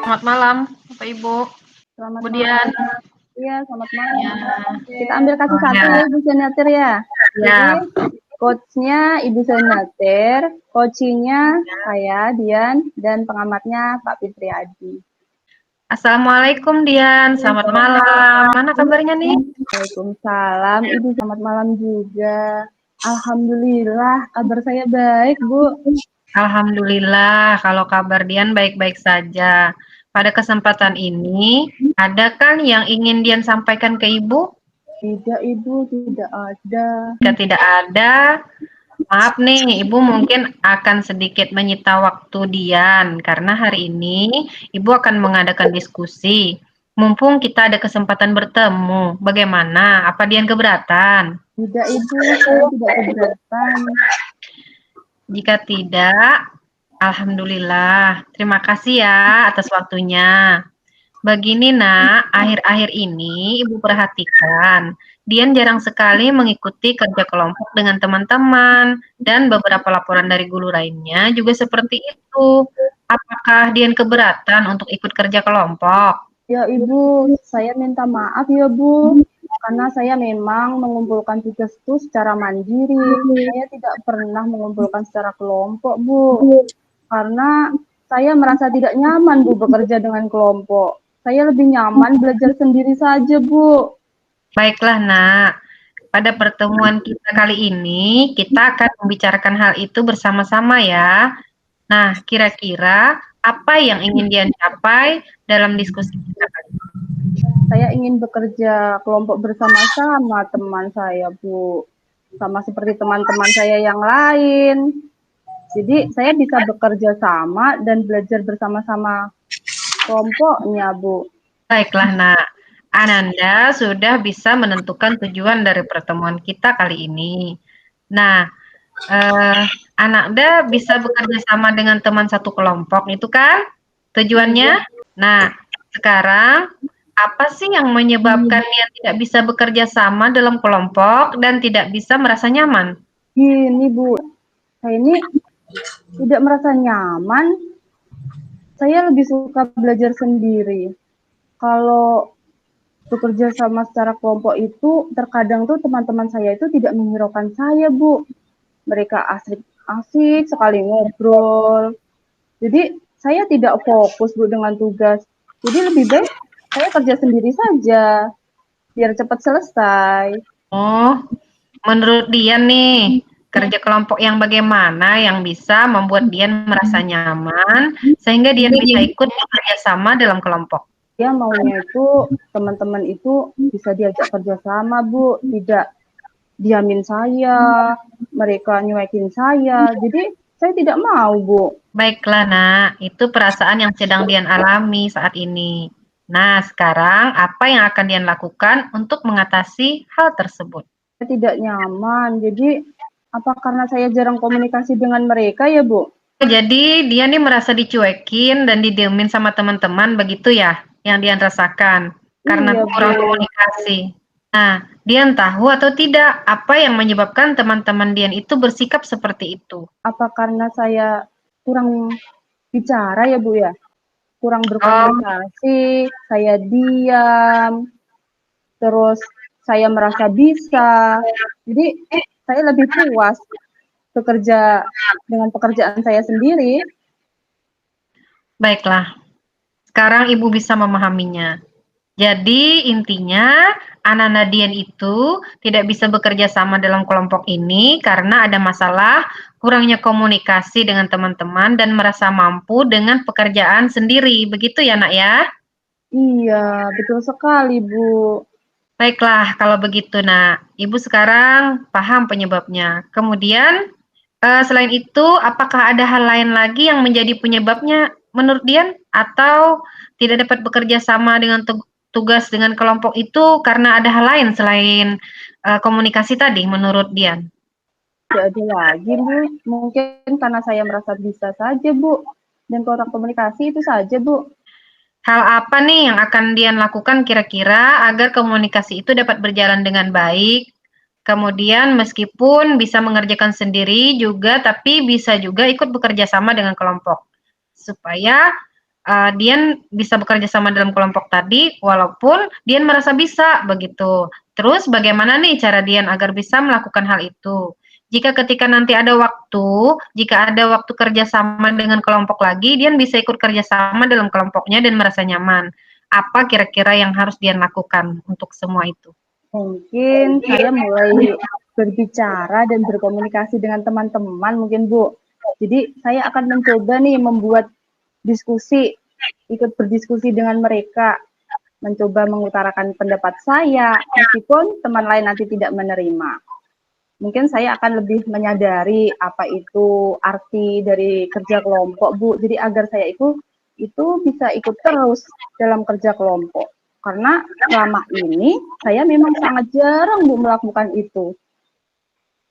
Selamat malam, Bapak Ibu. Selamat Kemudian, malam. Iya, selamat malam. ya, Kita ambil kasus satu ya, Ibu Senatir ya. ya, Jadi, coachnya Ibu Senatir, coachingnya saya, Dian, dan pengamatnya Pak Fitri Adi. Assalamualaikum Dian, selamat malam. Mana kabarnya nih? Waalaikumsalam, Ibu selamat malam juga. Alhamdulillah, kabar saya baik, Bu. Alhamdulillah, kalau kabar Dian baik-baik saja. Pada kesempatan ini, ada kan yang ingin Dian sampaikan ke Ibu? Tidak, Ibu, tidak ada. Jika tidak ada, maaf nih, Ibu mungkin akan sedikit menyita waktu Dian, karena hari ini Ibu akan mengadakan diskusi. Mumpung kita ada kesempatan bertemu, bagaimana? Apa Dian keberatan? Tidak, Ibu, saya tidak keberatan. Jika tidak, alhamdulillah. Terima kasih ya atas waktunya. Begini nak, akhir-akhir ini Ibu perhatikan, Dian jarang sekali mengikuti kerja kelompok dengan teman-teman, dan beberapa laporan dari guru lainnya juga seperti itu. Apakah Dian keberatan untuk ikut kerja kelompok? Ya Ibu, saya minta maaf ya Bu, karena saya memang mengumpulkan tugas itu secara mandiri. Saya tidak pernah mengumpulkan secara kelompok Bu, karena saya merasa tidak nyaman Bu bekerja dengan kelompok. Saya lebih nyaman belajar sendiri saja Bu. Baiklah nak, pada pertemuan kita kali ini, kita akan membicarakan hal itu bersama-sama ya. Nah, kira-kira apa yang ingin Dian capai dalam diskusi kita kali ini? Saya ingin bekerja kelompok bersama-sama teman saya Bu, sama seperti teman-teman saya yang lain. Jadi saya bisa bekerja sama dan belajar bersama-sama kelompoknya, Bu. Baiklah nak, Ananda sudah bisa menentukan tujuan dari pertemuan kita kali ini. Nah, Ananda bisa bekerja sama dengan teman satu kelompok itu kan tujuannya? Nah, sekarang apa sih yang menyebabkan dia tidak bisa bekerja sama dalam kelompok dan tidak bisa merasa nyaman? Gini, Bu, saya ini tidak merasa nyaman. Saya lebih suka belajar sendiri. Kalau bekerja sama secara kelompok itu, terkadang tuh teman-teman saya itu tidak menghiraukan saya, Bu. Mereka asik sekali ngobrol. Jadi saya tidak fokus Bu dengan tugas. Jadi lebih baik saya kerja sendiri saja biar cepat selesai. Oh, menurut Dian nih, kerja kelompok yang bagaimana yang bisa membuat Dian merasa nyaman sehingga Dian bisa ikut bekerja sama dalam kelompok? Dia maunya itu teman-teman itu bisa diajak kerja sama Bu, tidak diamin saya, mereka nyuekin saya. Jadi saya tidak mau Bu. Baiklah nak, itu perasaan yang sedang Dian alami saat ini. Nah, sekarang apa yang akan Dian lakukan untuk mengatasi hal tersebut? Saya tidak nyaman. Jadi apa karena saya jarang komunikasi dengan mereka ya Bu? Jadi Dian nih merasa dicuekin dan didiemin sama teman-teman begitu ya, yang Dian rasakan karena Iya, kurang Bu. komunikasi. Nah, Dian tahu atau tidak apa yang menyebabkan teman-teman Dian itu bersikap seperti itu? Apa karena saya kurang bicara ya Bu ya? Kurang Oh, berkomunikasi, saya diam, terus saya merasa bisa. Jadi saya lebih puas bekerja dengan pekerjaan saya sendiri. baiklah. Sekarang Ibu bisa memahaminya. Jadi intinya anak-anak Dian itu tidak bisa bekerja sama dalam kelompok ini karena ada masalah kurangnya komunikasi dengan teman-teman dan merasa mampu dengan pekerjaan sendiri. Begitu ya, Nak ya? Iya, betul sekali, Bu. Baiklah, kalau begitu, Nak. Ibu sekarang paham penyebabnya. Kemudian, selain itu, apakah ada hal lain lagi yang menjadi penyebabnya menurut Dian? Atau tidak dapat bekerja sama dengan tugas dengan kelompok itu karena ada hal lain selain komunikasi tadi menurut Dian? Tidak ada lagi, Bu. Mungkin karena saya merasa bisa saja, Bu. Dan kurang komunikasi itu saja, Bu. Hal apa nih yang akan Dian lakukan kira-kira agar komunikasi itu dapat berjalan dengan baik? Kemudian meskipun bisa mengerjakan sendiri juga, tapi bisa juga ikut bekerja sama dengan kelompok. Supaya Dian bisa bekerja sama dalam kelompok tadi, walaupun Dian merasa bisa begitu. Terus bagaimana nih cara Dian agar bisa melakukan hal itu? Jika ketika nanti ada waktu, jika ada waktu kerja sama dengan kelompok lagi, Dian bisa ikut kerja sama dalam kelompoknya dan merasa nyaman. Apa kira-kira yang harus Dian lakukan untuk semua itu? Mungkin saya mulai berbicara dan berkomunikasi dengan teman-teman mungkin, Bu. Jadi saya akan mencoba nih membuat diskusi, ikut berdiskusi dengan mereka, mencoba mengutarakan pendapat saya, meskipun teman lain nanti tidak menerima. Mungkin saya akan lebih menyadari apa itu arti dari kerja kelompok, Bu. Jadi agar saya itu bisa ikut terus dalam kerja kelompok. Karena selama ini saya memang sangat jarang, Bu, melakukan itu.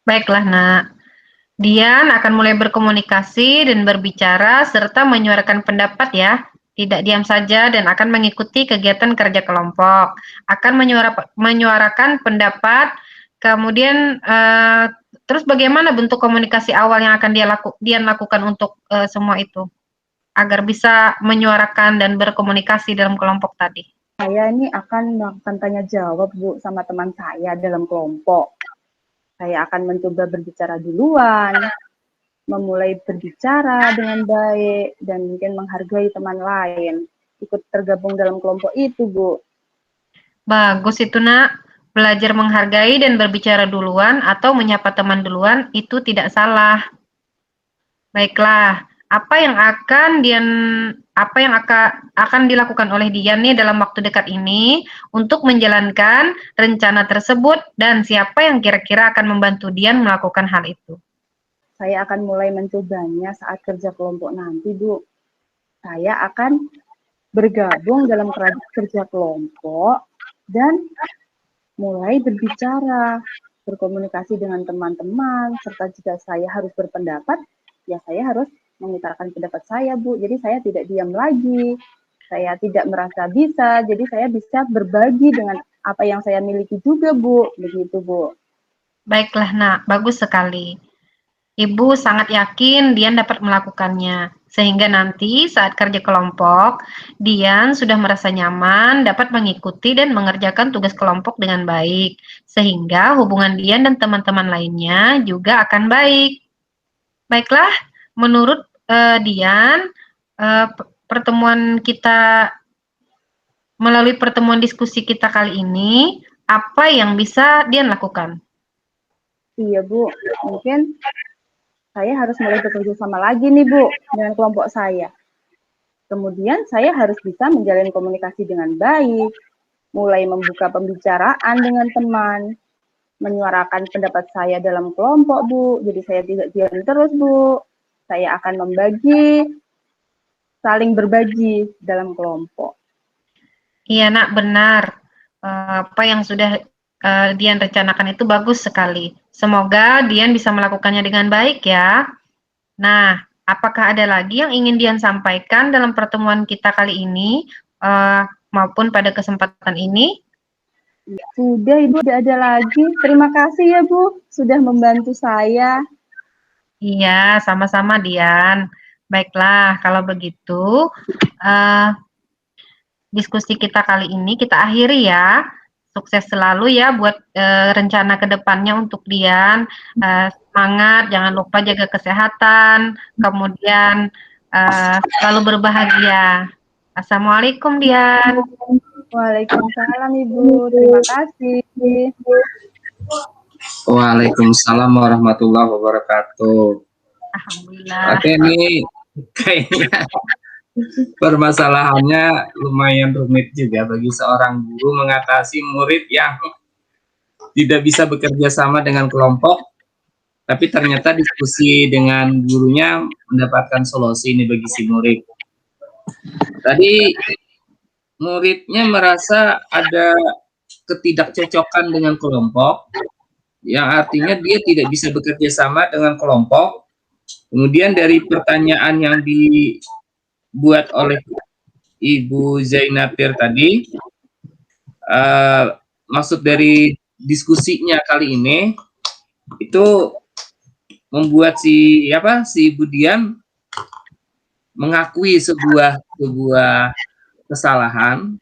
Baiklah, Nak. Dian akan mulai berkomunikasi dan berbicara serta menyuarakan pendapat ya. Tidak diam saja dan akan mengikuti kegiatan kerja kelompok. Akan menyuarakan pendapat, kemudian terus bagaimana bentuk komunikasi awal yang akan Dian lakukan untuk semua itu? Agar bisa menyuarakan dan berkomunikasi dalam kelompok tadi. Saya ini akan melakukan tanya jawab, Bu, sama teman saya dalam kelompok. Saya akan mencoba berbicara duluan, memulai berbicara dengan baik, dan mungkin menghargai teman lain. Ikut tergabung dalam kelompok itu, Bu. Bagus itu, Nak. Belajar menghargai dan berbicara duluan atau menyapa teman duluan itu tidak salah. Baiklah, apa yang akan dilakukan oleh Dian nih dalam waktu dekat ini untuk menjalankan rencana tersebut dan siapa yang kira-kira akan membantu Dian melakukan hal itu? Saya akan mulai mencobanya saat kerja kelompok nanti, Bu. Saya akan bergabung dalam kerja kelompok dan mulai berbicara, berkomunikasi dengan teman-teman, serta jika saya harus berpendapat, ya saya harus mengutarakan pendapat saya, Bu. Jadi saya tidak diam lagi, saya tidak merasa bisa, jadi saya bisa berbagi dengan apa yang saya miliki juga, Bu. Begitu, Bu. Baiklah, Nak, bagus sekali. Ibu sangat yakin Dian dapat melakukannya, sehingga nanti saat kerja kelompok, Dian sudah merasa nyaman, dapat mengikuti dan mengerjakan tugas kelompok dengan baik, sehingga hubungan Dian dan teman-teman lainnya juga akan baik. Baiklah, menurut Dian, pertemuan kita melalui pertemuan diskusi kita kali ini, apa yang bisa Dian lakukan? Iya, Bu. Mungkin saya harus mulai bekerja sama lagi nih, Bu, dengan kelompok saya. Kemudian saya harus bisa menjalin komunikasi dengan baik, mulai membuka pembicaraan dengan teman, menyuarakan pendapat saya dalam kelompok, Bu. Jadi saya tidak diam terus, Bu. Saya akan saling berbagi dalam kelompok. Iya, Nak, benar. Apa yang sudah Dian rencanakan itu bagus sekali. Semoga Dian bisa melakukannya dengan baik ya. Nah, apakah ada lagi yang ingin Dian sampaikan dalam pertemuan kita kali ini maupun pada kesempatan ini? Sudah, Ibu, tidak ada lagi. Terima kasih ya, Bu, sudah membantu saya. Iya, sama-sama Dian. Baiklah, kalau begitu diskusi kita kali ini kita akhiri ya. Sukses selalu ya buat rencana kedepannya untuk Dian. Semangat, jangan lupa jaga kesehatan, kemudian selalu berbahagia. Assalamualaikum Dian. Waalaikumsalam Ibu, terima kasih. Waalaikumsalam warahmatullahi wabarakatuh. Alhamdulillah. Oke, ini kayaknya permasalahannya lumayan rumit juga bagi seorang guru mengatasi murid yang tidak bisa bekerja sama dengan kelompok, tapi ternyata diskusi dengan gurunya mendapatkan solusi ini bagi si murid. Tadi muridnya merasa ada ketidakcocokan dengan kelompok, yang artinya dia tidak bisa bekerja sama dengan kelompok. Kemudian dari pertanyaan yang dibuat oleh Ibu Zainatir tadi, maksud dari diskusinya kali ini itu membuat si Ibu Dian mengakui sebuah kesalahan,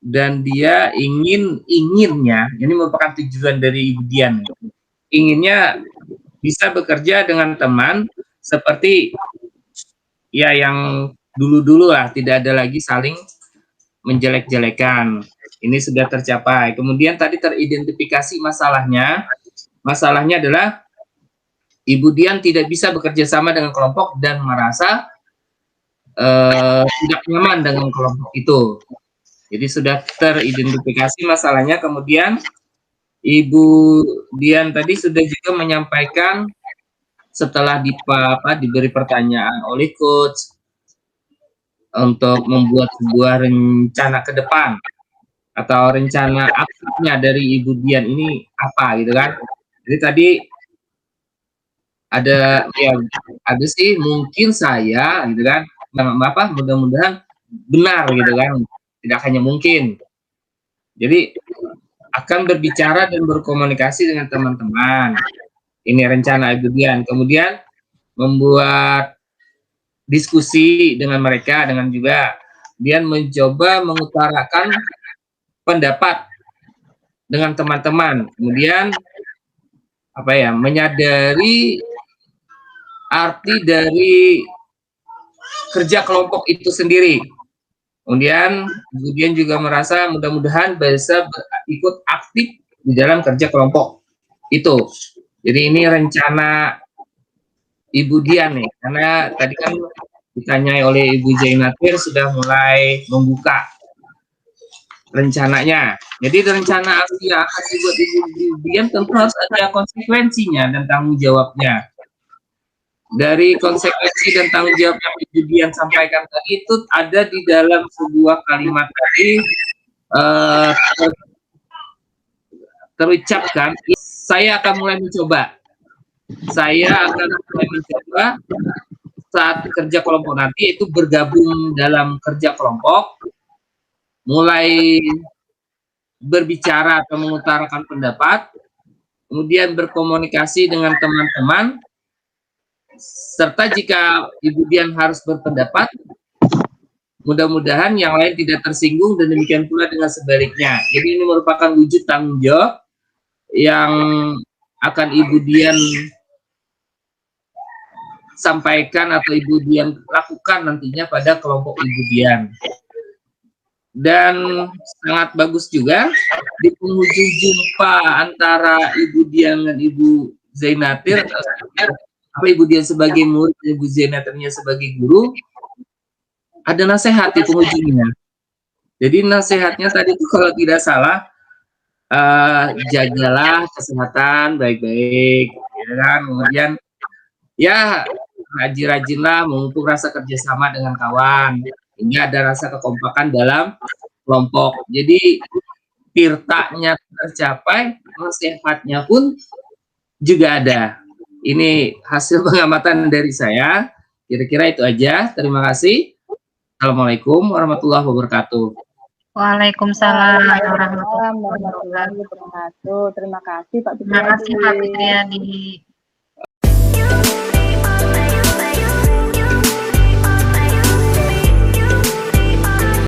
dan dia inginnya, ini merupakan tujuan dari Ibu Dian, inginnya bisa bekerja dengan teman seperti ya yang dulu-dulu lah, tidak ada lagi saling menjelek-jelekan. Ini sudah tercapai. Kemudian tadi teridentifikasi masalahnya adalah Ibu Dian tidak bisa bekerja sama dengan kelompok dan merasa tidak nyaman dengan kelompok itu. Jadi sudah teridentifikasi masalahnya. Kemudian Ibu Dian tadi sudah juga menyampaikan setelah diberi pertanyaan oleh coach untuk membuat sebuah rencana ke depan atau rencana aktifnya dari Ibu Dian ini apa gitu kan. Jadi tadi ada sih mungkin saya gitu kan, mudah-mudahan benar gitu kan, tidak hanya mungkin. Jadi akan berbicara dan berkomunikasi dengan teman-teman. Ini rencana Ibu Dian. Kemudian membuat diskusi dengan mereka, dengan juga Dian mencoba mengutarakan pendapat dengan teman-teman. Kemudian menyadari arti dari kerja kelompok itu sendiri. Kemudian juga merasa mudah-mudahan bisa ikut aktif di dalam kerja kelompok itu. Jadi ini rencana Ibu Dian nih, karena tadi kan ditanyai oleh Ibu Zainatir sudah mulai membuka rencananya. Jadi rencana yang akan dibuat Ibu Dian tentu harus ada konsekuensinya dan tanggung jawabnya. Dari konsekuensi dan tanggung jawab yang Ibu Dian sampaikan tadi itu ada di dalam sebuah kalimat tadi, terucapkan, saya akan mulai mencoba saat kerja kelompok nanti itu bergabung dalam kerja kelompok, mulai berbicara atau mengutarakan pendapat, kemudian berkomunikasi dengan teman-teman, serta jika Ibu Dian harus berpendapat, mudah-mudahan yang lain tidak tersinggung dan demikian pula dengan sebaliknya. Jadi ini merupakan wujud tanggung jawab yang akan Ibu Dian sampaikan atau Ibu Dian lakukan nantinya pada kelompok Ibu Dian. Dan sangat bagus juga di penghujung jumpa antara Ibu Dian dan Ibu Zainatir, Ibu Dian sebagai murid, Ibu Zainatirnya sebagai guru, ada nasihat di penghujungnya. Jadi nasihatnya tadi itu kalau tidak salah, jagalah kesehatan baik-baik, ya kan? Kemudian ya rajin-rajinlah memupuk rasa kerjasama dengan kawan, hingga ada rasa kekompakan dalam kelompok. Jadi tirtanya tercapai, nasihatnya pun juga ada. Ini hasil pengamatan dari saya. Kira-kira itu aja. Terima kasih. Assalamualaikum warahmatullahi wabarakatuh. Waalaikumsalam warahmatullahi wabarakatuh. Terima kasih Pak Terima kasih Pak Fitriadi.